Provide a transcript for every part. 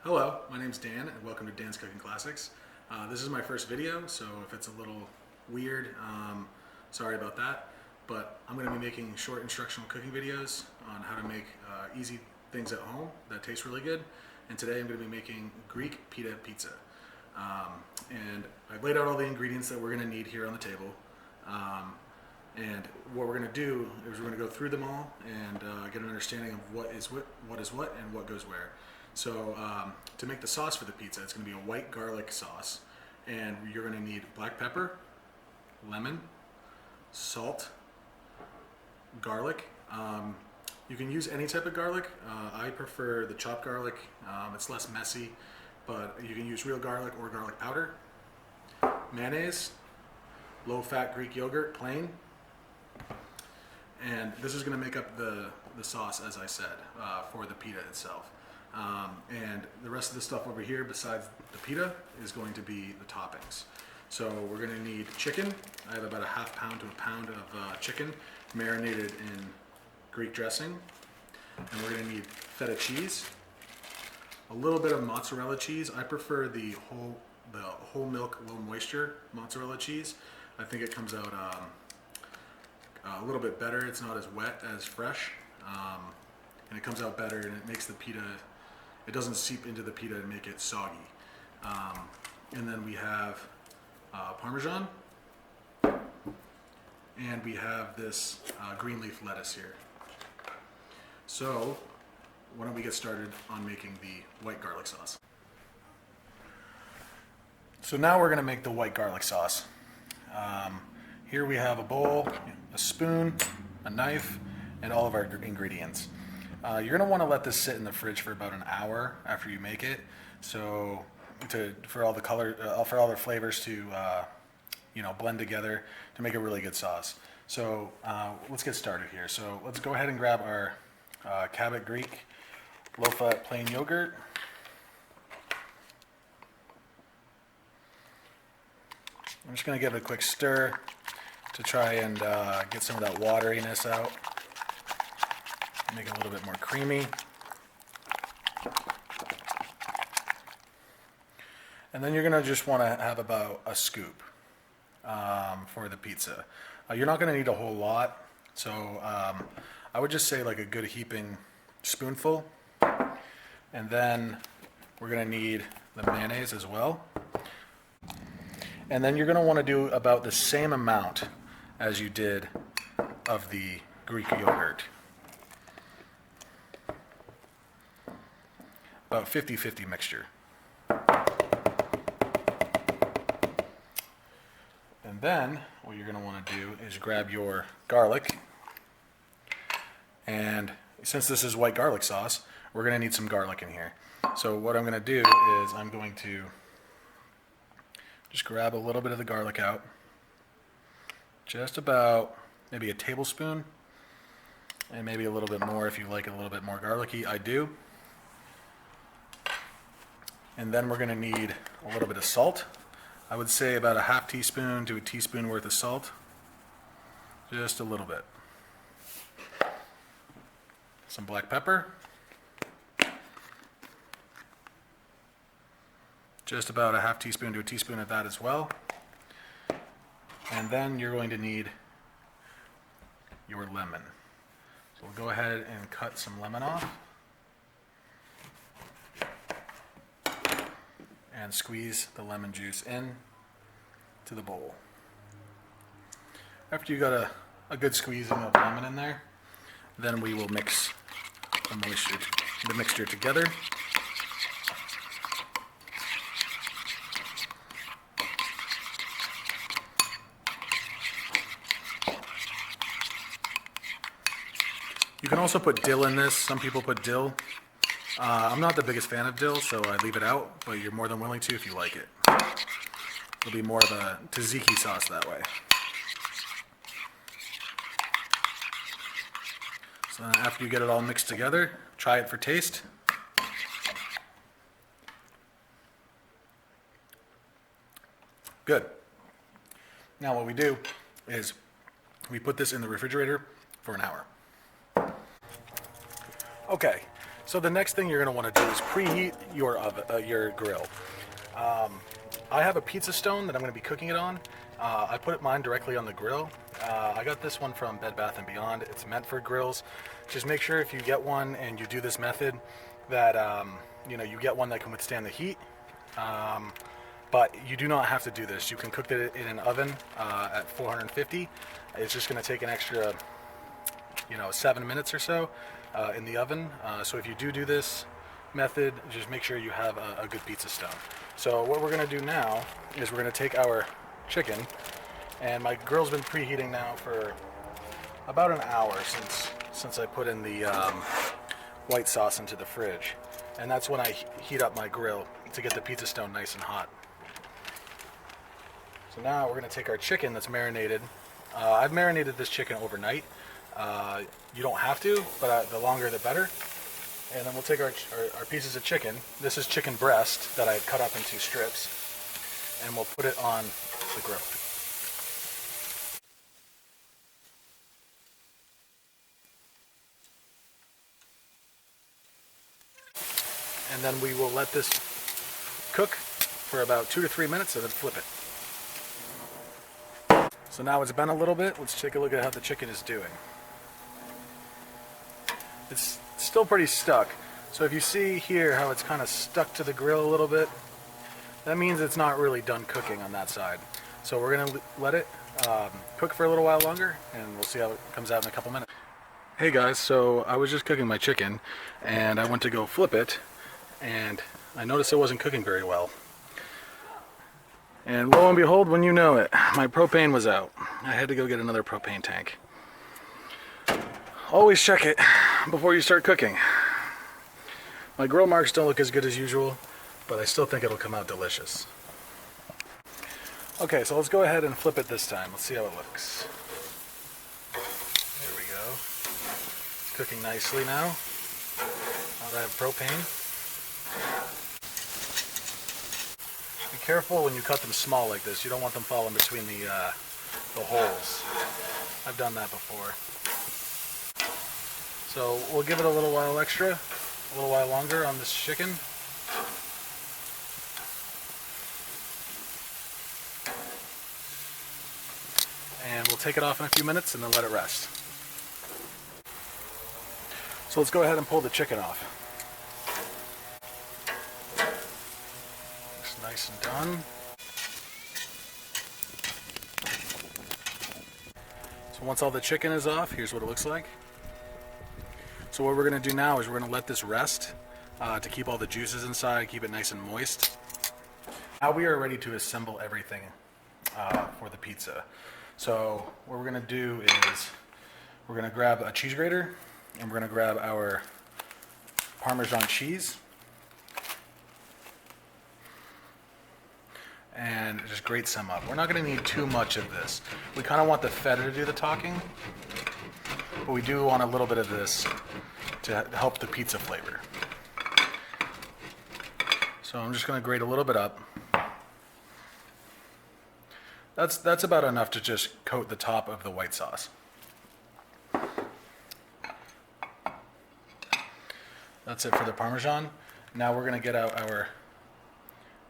Hello, my name's Dan and welcome to Dan's Cooking Classics. This is my first video, so if it's a little weird, sorry about that. But I'm going to be making short instructional cooking videos on how to make easy things at home that taste really good. And today I'm going to be making Greek pita pizza. And I've laid out all the ingredients that we're going to need here on the table. And what we're going to do is we're going to go through them all and get an understanding of what is what and what goes where. So to make the sauce for the pizza, it's going to be a white garlic sauce, and you're going to need black pepper, lemon, salt, garlic. You can use any type of garlic. I prefer the chopped garlic. It's less messy, but you can use real garlic or garlic powder. Mayonnaise, low-fat Greek yogurt, plain. And this is going to make up the sauce, as I said, for the pita itself. And the rest of the stuff over here, besides the pita, is going to be the toppings. So we're going to need chicken. I have about a half pound to a pound of chicken marinated in Greek dressing. And we're going to need feta cheese, a little bit of mozzarella cheese. I prefer the whole milk, low moisture mozzarella cheese. I think it comes out a little bit better. It's not as wet as fresh, and it comes out better, and it makes the pita, it doesn't seep into the pita and make it soggy. And then we have Parmesan, and we have this green leaf lettuce here. So why don't we get started on making the white garlic sauce. So now we're going to make the white garlic sauce. Here we have a bowl, a spoon, a knife, and all of our ingredients. You're going to want to let this sit in the fridge for about an hour after you make it, so for all the flavors to blend together to make a really good sauce. So let's get started here. So let's go ahead and grab our Cabot Greek low-fat plain yogurt. I'm just going to give it a quick stir to try and get some of that wateriness out. Make it a little bit more creamy. And then you're going to just want to have about a scoop for the pizza. You're not going to need a whole lot, so I would just say like a good heaping spoonful. And then we're going to need the mayonnaise as well. And then you're going to want to do about the same amount as you did of the Greek yogurt. About 50-50 mixture. And then what you're going to want to do is grab your garlic. And since this is white garlic sauce, we're going to need some garlic in here. So what I'm going to do is I'm going to just grab a little bit of the garlic out. Just about maybe a tablespoon. And maybe a little bit more if you like it a little bit more garlicky. I do. And then we're going to need a little bit of salt. I would say about a half teaspoon to a teaspoon worth of salt. Just a little bit. Some black pepper. Just about a half teaspoon to a teaspoon of that as well. And then you're going to need your lemon. So we'll go ahead and cut some lemon off. And squeeze the lemon juice in to the bowl. After you got a good squeezing of lemon in there, then we will mix the mixture together. You can also put dill in this. Some people put dill. I'm not the biggest fan of dill, so I leave it out, but you're more than willing to if you like it. It'll be more of a tzatziki sauce that way. So then after you get it all mixed together, try it for taste. Good. Now what we do is we put this in the refrigerator for an hour. Okay, So the next thing you're going to want to do is preheat your oven, your grill. I have a pizza stone that I'm going to be cooking it on. I put mine directly on the grill. I got this one from Bed Bath & Beyond. It's meant for grills. Just make sure if you get one and you do this method that you know, you get one that can withstand the heat. But you do not have to do this. You can cook it in an oven at 450. It's just going to take an extra, you know, 7 minutes or so in the oven. So if you do this method, just make sure you have a good pizza stone. So what we're going to do now is we're going to take our chicken, and my grill's been preheating now for about an hour since I put in the white sauce into the fridge, and that's when I heat up my grill to get the pizza stone nice and hot. So now we're going to take our chicken that's marinated. I've marinated this chicken overnight. You don't have to, but the longer the better. And then we'll take our pieces of chicken. This is chicken breast that I cut up into strips, and we'll put it on the grill. And then we will let this cook for about 2 to 3 minutes and then flip it. So now it's been a little bit. Let's take a look at how the chicken is doing. It's still pretty stuck. So if you see here how it's kind of stuck to the grill a little bit, that means it's not really done cooking on that side. So we're going to let it cook for a little while longer, and we'll see how it comes out in a couple minutes. Hey guys, so I was just cooking my chicken, and I went to go flip it, and I noticed it wasn't cooking very well. And lo and behold, when you know it, my propane was out. I had to go get another propane tank. Always check it before you start cooking. My grill marks don't look as good as usual, but I still think it'll come out delicious. Okay, so let's go ahead and flip it this time. Let's see how it looks. There we go. It's cooking nicely now. Now that I have propane. Be careful when you cut them small like this. You don't want them falling between the holes. I've done that before. So we'll give it a little while extra, a little while longer on this chicken. And we'll take it off in a few minutes and then let it rest. So let's go ahead and pull the chicken off. Looks nice and done. So once all the chicken is off, here's what it looks like. So what we're going to do now is we're going to let this rest to keep all the juices inside, keep it nice and moist. Now we are ready to assemble everything for the pizza. So what we're going to do is we're going to grab a cheese grater, and we're going to grab our Parmesan cheese and just grate some up. We're not going to need too much of this. We kind of want the feta to do the talking, but we do want a little bit of this to help the pizza flavor. So I'm just going to grate a little bit up. That's about enough to just coat the top of the white sauce. That's it for the Parmesan. Now we're going to get out our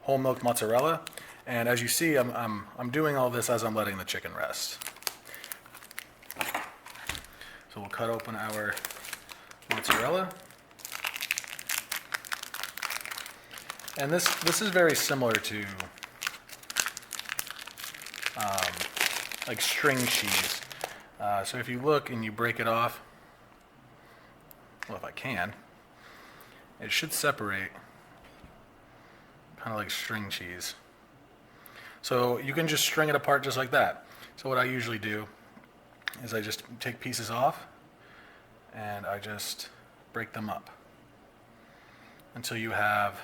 whole milk mozzarella, and as you see, I'm doing all this as I'm letting the chicken rest. So we'll cut open our mozzarella. And this is very similar to like string cheese. So if you look and you break it off, well, if I can, it should separate kind of like string cheese. So you can just string it apart just like that. So what I usually do is I just take pieces off and I just break them up until you have,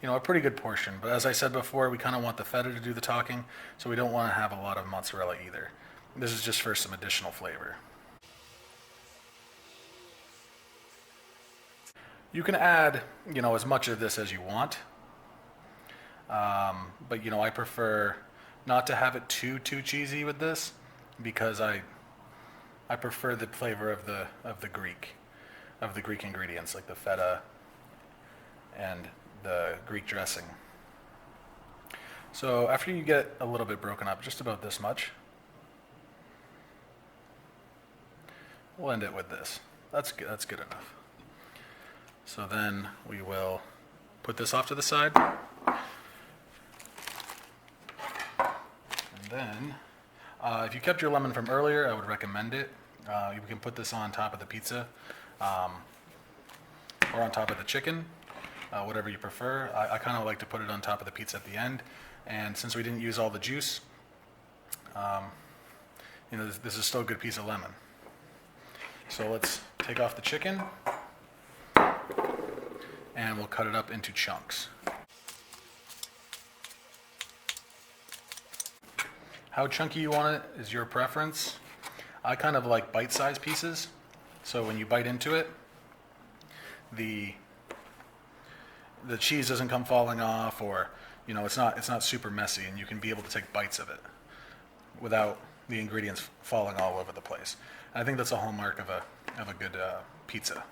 you know, a pretty good portion. But as I said before, we kind of want the feta to do the talking, so we don't want to have a lot of mozzarella either. This is just for some additional flavor. You can add, you know, as much of this as you want, but you know, I prefer not to have it too cheesy with this because I prefer the flavor of the Greek. of the Greek ingredients, like the feta and the Greek dressing. So after you get a little bit broken up, just about this much, we'll end it with this. That's good enough. So then we will put this off to the side. And then, if you kept your lemon from earlier, I would recommend it. You can put this on top of the pizza or on top of the chicken, whatever you prefer. I kind of like to put it on top of the pizza at the end. And since we didn't use all the juice, this is still a good piece of lemon. So let's take off the chicken and we'll cut it up into chunks. How chunky you want it is your preference. I kind of like bite-sized pieces, so when you bite into it, the cheese doesn't come falling off, or it's not super messy, and you can be able to take bites of it without the ingredients falling all over the place. And I think that's a hallmark of a good pizza.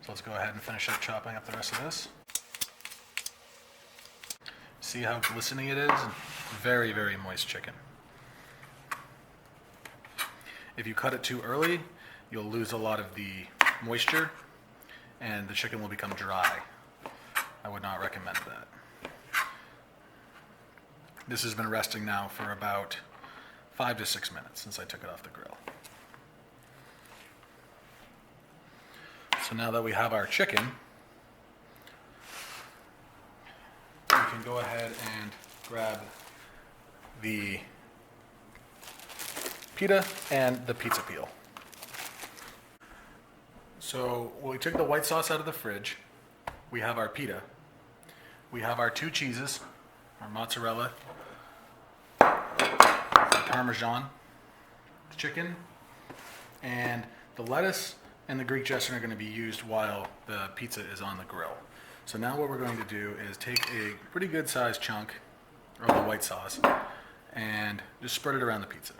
So let's go ahead and finish up chopping up the rest of this. See how glistening it is? Very, very moist chicken. If you cut it too early, you'll lose a lot of the moisture and the chicken will become dry. I would not recommend that. This has been resting now for about 5 to 6 minutes since I took it off the grill. So now that we have our chicken, we can go ahead and grab the pita and the pizza peel. So we took the white sauce out of the fridge. We have our pita. We have our 2 cheeses, our mozzarella, our Parmesan, the chicken, and the lettuce and the Greek dressing are going to be used while the pizza is on the grill. So now what we're going to do is take a pretty good sized chunk of the white sauce and just spread it around the pizza.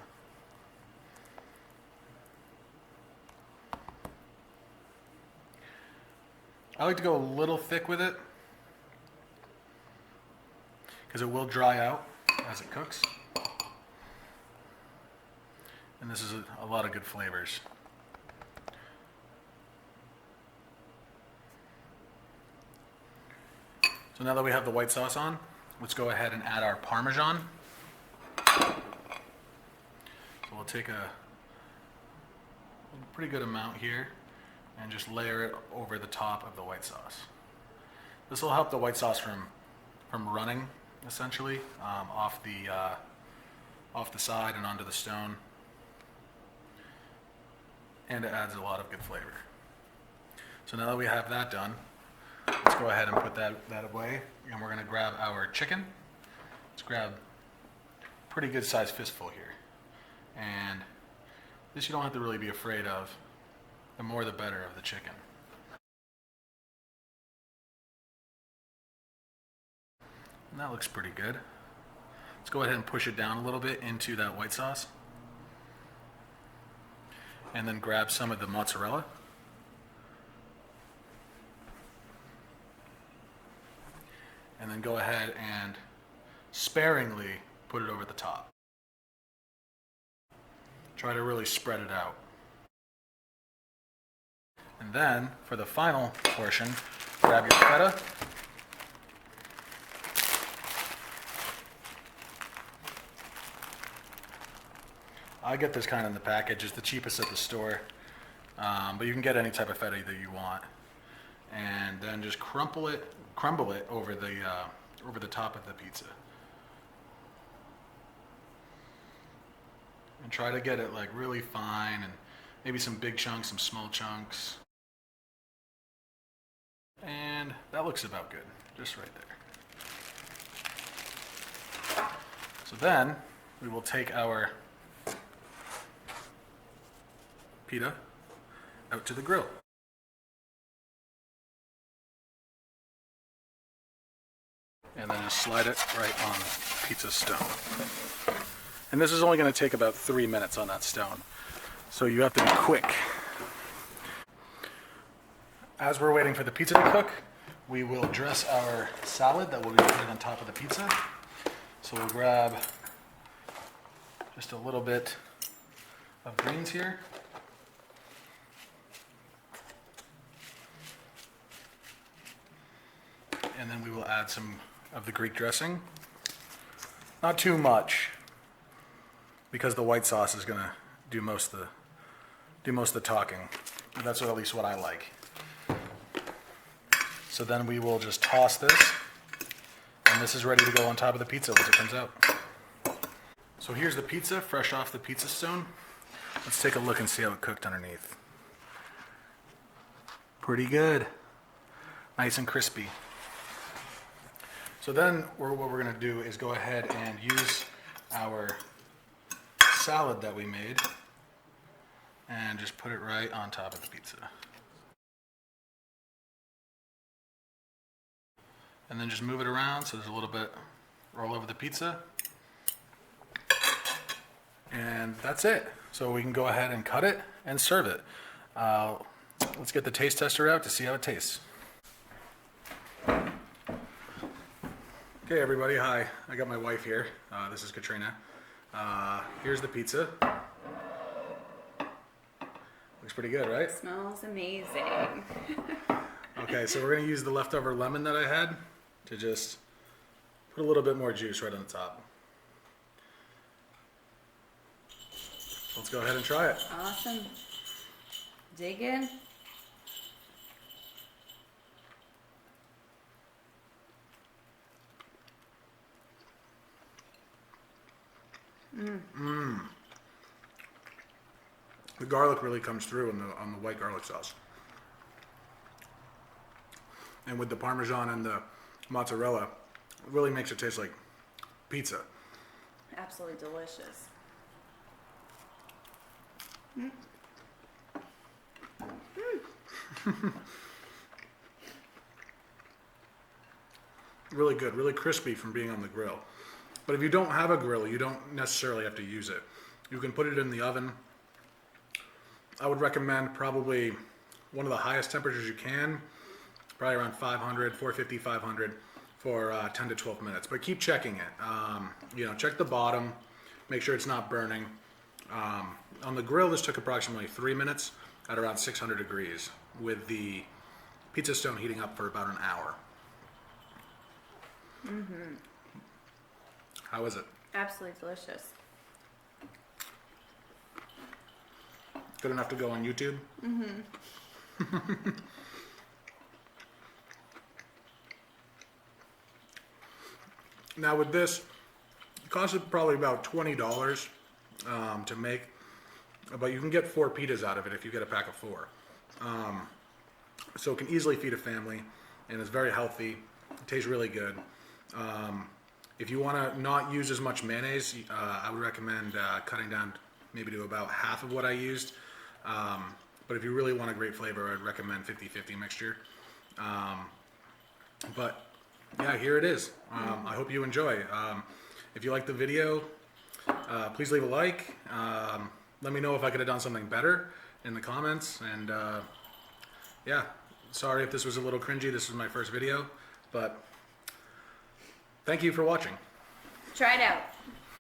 I like to go a little thick with it because it will dry out as it cooks. And this is a lot of good flavors. So now that we have the white sauce on, let's go ahead and add our Parmesan. So we'll take a pretty good amount here and just layer it over the top of the white sauce. This will help the white sauce from running, essentially, off the side and onto the stone. And it adds a lot of good flavor. So now that we have that done, let's go ahead and put that away, and we're going to grab our chicken. Let's grab a pretty good sized fistful here. And this you don't have to really be afraid of. The more the better of the chicken. And that looks pretty good. Let's go ahead and push it down a little bit into that white sauce. And then grab some of the mozzarella. And then go ahead and sparingly put it over the top. Try to really spread it out. And then, for the final portion, grab your feta. I get this kind in the package. It's the cheapest at the store. But you can get any type of feta that you want. And then just crumble it over the top of the pizza. And try to get it like really fine, and maybe some big chunks, some small chunks. And that looks about good, just right there. So then we will take our pita out to the grill. And then just slide it right on the pizza stone. And this is only going to take about 3 minutes on that stone. So you have to be quick. As we're waiting for the pizza to cook, we will dress our salad that we'll be putting on top of the pizza. So we'll grab just a little bit of greens here. And then we will add some of the Greek dressing. Not too much, because the white sauce is gonna do most of the talking. That's at least what I like. So then we will just toss this, and this is ready to go on top of the pizza once it comes out. So here's the pizza, fresh off the pizza stone. Let's take a look and see how it cooked underneath. Pretty good. Nice and crispy. So then what we're gonna do is go ahead and use our salad that we made and just put it right on top of the pizza. And then just move it around so there's a little bit all over the pizza. And that's it. So we can go ahead and cut it and serve it. Let's get the taste tester out to see how it tastes. Okay, everybody, hi. I got my wife here. This is Katrina. Here's the pizza. Looks pretty good, right? Smells amazing. Okay, so we're gonna use the leftover lemon that I had to just put a little bit more juice right on the top. Let's go ahead and try it. Awesome. Dig in. The garlic really comes through on the white garlic sauce. And with the Parmesan and the mozzarella, it really makes it taste like pizza. Absolutely delicious. Really good, really crispy from being on the grill. But if you don't have a grill, you don't necessarily have to use it. You can put it in the oven. I would recommend probably one of the highest temperatures you can, probably around 500, 450, 500 for 10 to 12 minutes. But keep checking it. Check the bottom, make sure it's not burning. On the grill, this took approximately 3 minutes at around 600 degrees, with the pizza stone heating up for about an hour. Mm-hmm. How is it? Absolutely delicious. Good enough to go on YouTube? Mm-hmm. Now with this, it costs probably about $20 to make, but you can get 4 pitas out of it if you get a pack of 4. So it can easily feed a family, and it's very healthy. It tastes really good. If you want to not use as much mayonnaise, I would recommend cutting down maybe to about half of what I used. But if you really want a great flavor, I'd recommend 50-50 mixture. But yeah, here it is. I hope you enjoy. If you like the video, please leave a like. Let me know if I could have done something better in the comments. And yeah, sorry if this was a little cringy. This was my first video, but thank you for watching. Try it out.